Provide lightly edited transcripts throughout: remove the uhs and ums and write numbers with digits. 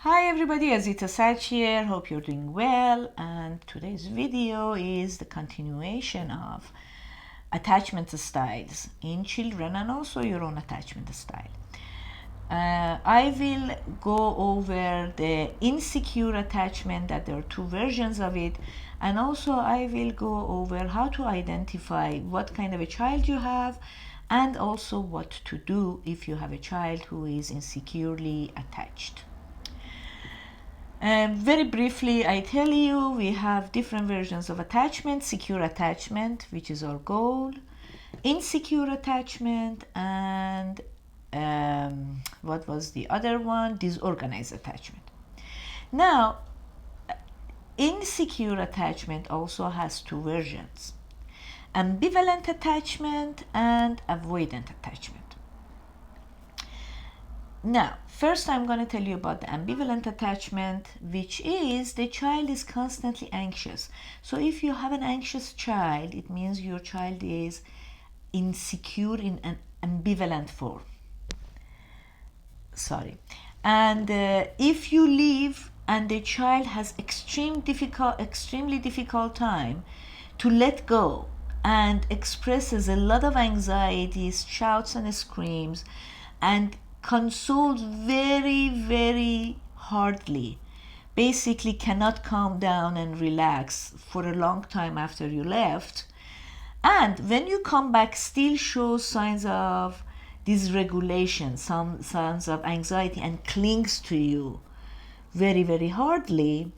Hi everybody, Azita Sach here. Hope you're doing well, and today's video is the continuation of attachment styles in children and also your own attachment style. I will go over the insecure attachment, that there are two versions of it, and also I will go over how to identify what kind of a child you have and also what to do if you have a child who is insecurely attached. Very briefly, I tell you, we have different versions of attachment: secure attachment, which is our goal, insecure attachment, and what was the other one? Disorganized attachment. Now, insecure attachment also has two versions: ambivalent attachment and avoidant attachment. Now, first I'm going to tell you about the ambivalent attachment, which is the child is constantly anxious. So if you have an anxious child, it means your child is insecure in an ambivalent form. And if you leave and the child has extremely difficult time to let go and expresses a lot of anxieties, shouts and screams, and consoles very hardly, basically cannot calm down and relax for a long time after you left, and when you come back still shows signs of dysregulation, some signs of anxiety, and clings to you very hardly,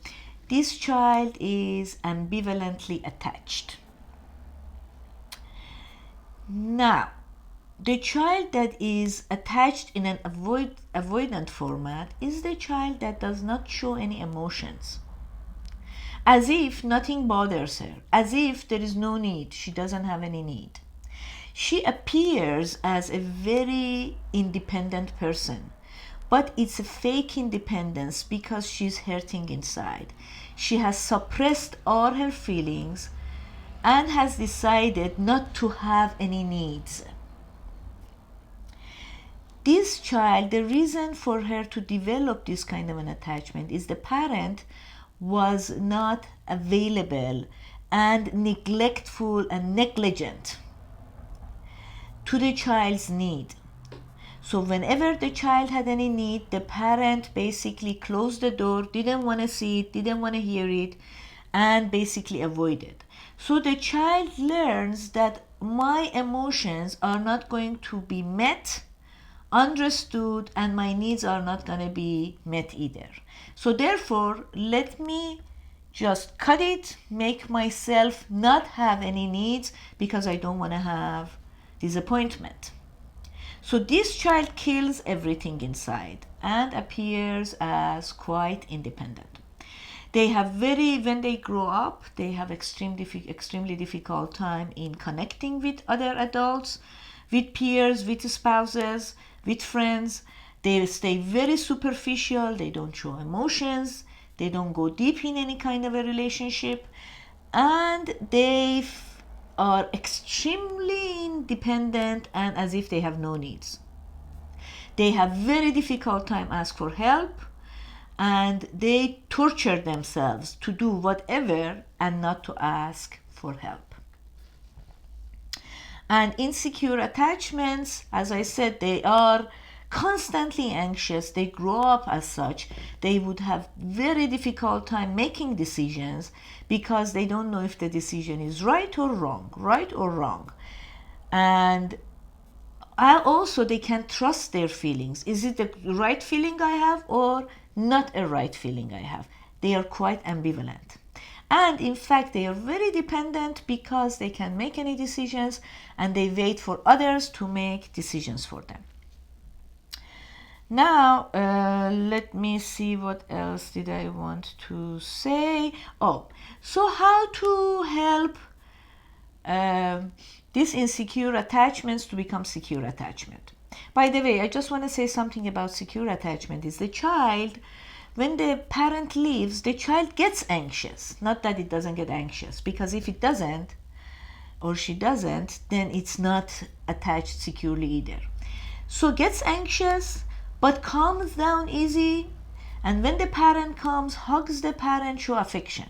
this child is ambivalently attached. Now, the child that is attached in an avoidant format is the child that does not show any emotions, as if nothing bothers her, as if there is no need, she doesn't have any need. She appears as a very independent person, but it's a fake independence because she's hurting inside. She has suppressed all her feelings and has decided not to have any needs. This child, the reason for her to develop this kind of an attachment is the parent was not available and neglectful and negligent to the child's need. So whenever the child had any need, the parent basically closed the door, didn't want to see it, didn't want to hear it, and basically avoided. So the child learns that my emotions are not going to be met, understood, and my needs are not going to be met either. So therefore, let me just cut it, make myself not have any needs because I don't want to have disappointment. So this child kills everything inside and appears as quite independent. They have when they grow up, they have extremely difficult time in connecting with other adults, with peers, with spouses, with friends. They stay very superficial, they don't show emotions, they don't go deep in any kind of a relationship, and they are extremely independent and as if they have no needs. They have very difficult time ask for help, and they torture themselves to do whatever and not to ask for help. And insecure attachments, as I said, they are constantly anxious. They grow up as such. They would have very difficult time making decisions because they don't know if the decision is right or wrong. And also they can't trust their feelings. Is it the right feeling I have or not a right feeling I have? They are quite ambivalent. And in fact, they are very dependent because they can't make any decisions and they wait for others to make decisions for them. Now, let me see what else did I want to say. So how to help these insecure attachments to become secure attachment. By the way, I just want to say something about secure attachment is the child, when the parent leaves, the child gets anxious. Not that it doesn't get anxious, because if it doesn't or she doesn't, then it's not attached securely either. So gets anxious but calms down easy And when the parent comes, hugs the parent, show affection.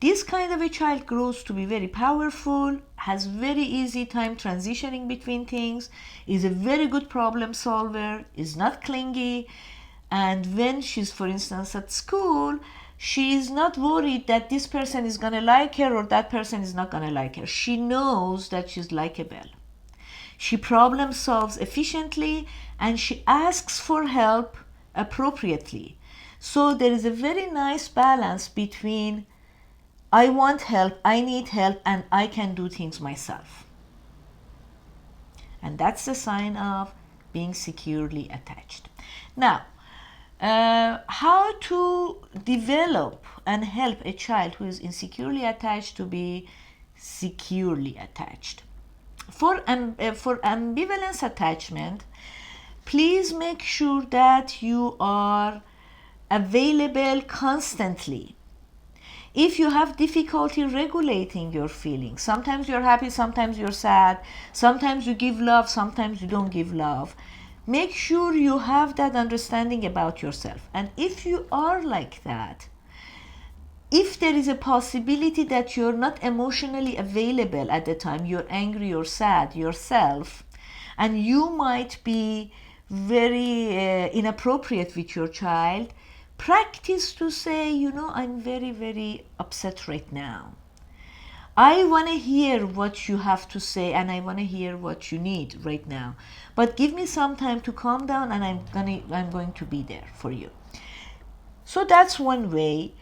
This kind of a child grows to be very powerful, has very easy time transitioning between things, is a very good problem solver, is not clingy, and when she's, for instance, at school, she is not worried that this person is going to like her or that person is not going to like her. She knows that she's likable. She problem solves efficiently and she asks for help appropriately. So there is a very nice balance between I want help, I need help, and I can do things myself. And that's the sign of being securely attached. Now, how to develop and help a child who is insecurely attached to be securely attached. For ambivalence attachment, please make sure that you are available constantly. If you have difficulty regulating your feelings, sometimes you're happy, sometimes you're sad, sometimes you give love, sometimes you don't give love, make sure you have that understanding about yourself. And if you are like that, if there is a possibility that you're not emotionally available at the time, you're angry or sad yourself, and you might be very inappropriate with your child, practice to say, I'm very, very upset right now. I want to hear what you have to say and I want to hear what you need right now. But give me some time to calm down and I'm going to be there for you. So that's one way.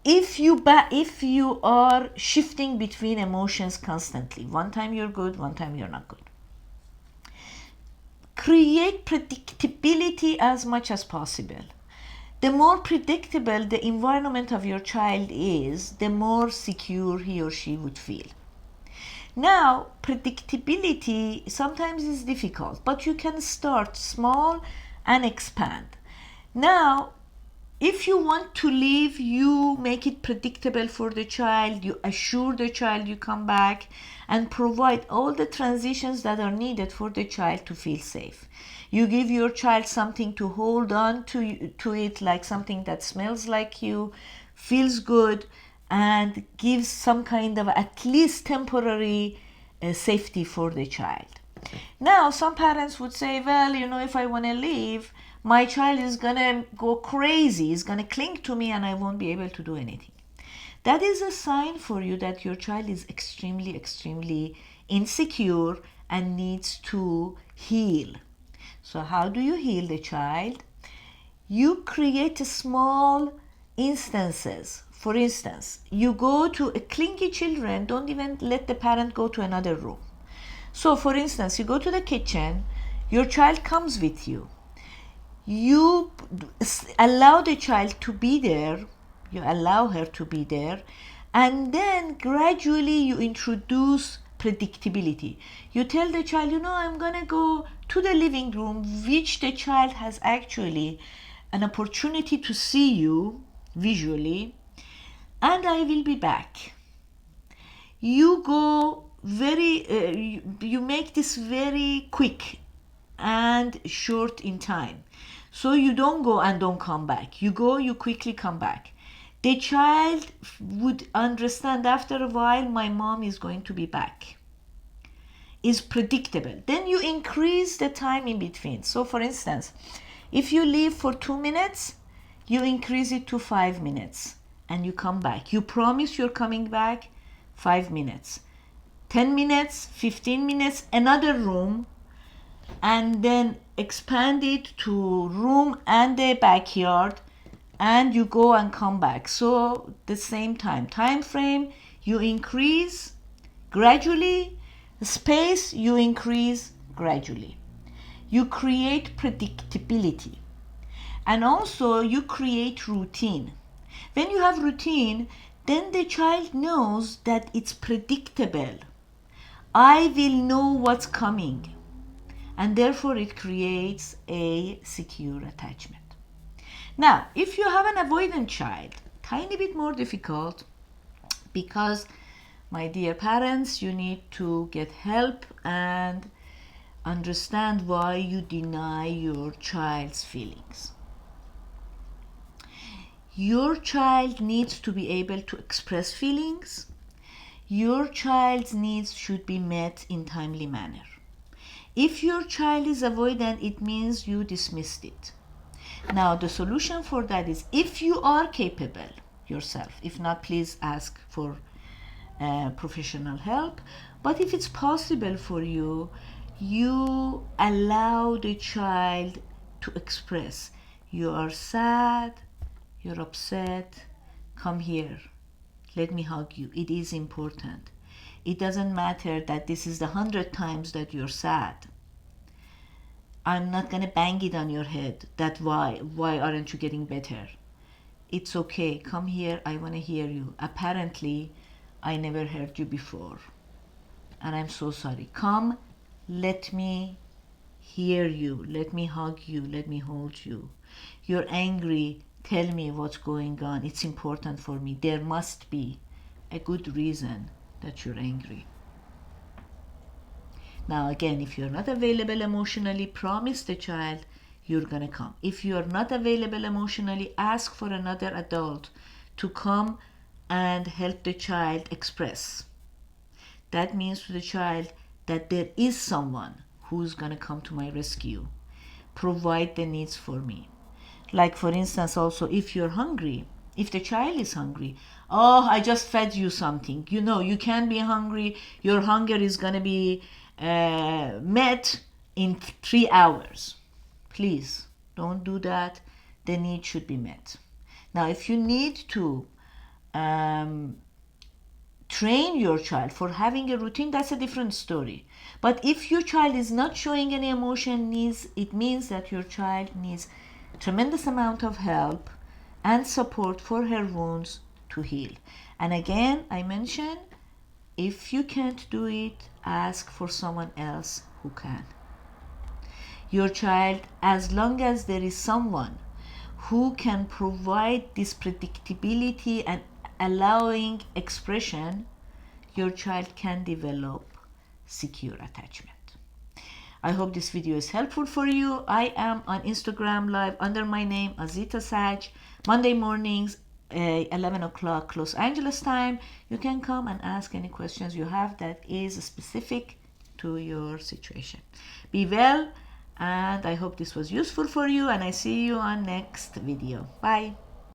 If you are shifting between emotions constantly, one time you're good, one time you're not good. Create predictability as much as possible. The more predictable the environment of your child is, the more secure he or she would feel. Now, predictability sometimes is difficult, but you can start small and expand. Now, if you want to leave, you make it predictable for the child, you assure the child you come back, and provide all the transitions that are needed for the child to feel safe. You give your child something to hold on to it, like something that smells like you, feels good, and gives some kind of at least temporary safety for the child. Now, some parents would say, well, if I want to leave, my child is going to go crazy, is going to cling to me, and I won't be able to do anything. That is a sign for you that your child is extremely, extremely insecure and needs to heal. So how do you heal the child? You create small instances. For instance, you go to a clingy children, don't even let the parent go to another room. So for instance, you go to the kitchen, your child comes with you. You allow the child to be there, you allow her to be there, and then gradually you introduce predictability. You tell the child, I'm going to go to the living room, which the child has actually an opportunity to see you visually, and I will be back. You go you make this very quick and short in time. So you don't go and don't come back. You go, you quickly come back. The child would understand after a while, my mom is going to be back. Is predictable. Then you increase the time in between. So for instance, if you leave for 2 minutes, you increase it to 5 minutes and you come back. You promise you're coming back 5 minutes. 10 minutes, 15 minutes, another room, and then expand it to room and the backyard, and you go and come back. So the same time frame, you increase gradually, space you increase gradually. You create predictability, and also you create routine. When you have routine, then the child knows that it's predictable. I will know what's coming, and therefore it creates a secure attachment. Now, if you have an avoidant child, tiny bit more difficult, because my dear parents, you need to get help and understand why you deny your child's feelings. Your child needs to be able to express feelings. Your child's needs should be met in timely manner. If your child is avoidant, it means you dismissed it. Now, the solution for that is, if you are capable yourself, if not, please ask for professional help. But if it's possible for you, you allow the child to express. You are sad, you're upset, come here, let me hug you. It is important. It doesn't matter that this is the 100th times that you're sad. I'm not gonna bang it on your head that why aren't you getting better. It's okay, come here, I want to hear you. Apparently I never heard you before and I'm so sorry. Come, let me hear you, let me hug you, let me hold you. You're angry, tell me what's going on. It's important for me. There must be a good reason that you're angry. Now again, if you're not available emotionally, promise the child you're gonna come. If you're not available emotionally, ask for another adult to come and help the child express. That means to the child that there is someone who's gonna come to my rescue, provide the needs for me. Like for instance, also if you're hungry, if the child is hungry, oh, I just fed you something. You know, you can't be hungry. Your hunger is gonna be met in 3 hours. Please don't do that. The need should be met. Now, if you need to train your child for having a routine, that's a different story. But if your child is not showing any emotion needs, it means that your child needs tremendous amount of help and support for her wounds to heal. And again, I mentioned, if you can't do it, ask for someone else who can. Your child, as long as there is someone who can provide this predictability and allowing expression, your child can develop secure attachment. I hope this video is helpful for you. I am on Instagram live under my name, Azita Sach, Monday mornings, 11 o'clock Los Angeles time. You can come and ask any questions you have that is specific to your situation. Be well, and I hope this was useful for you, and I see you on next video. Bye.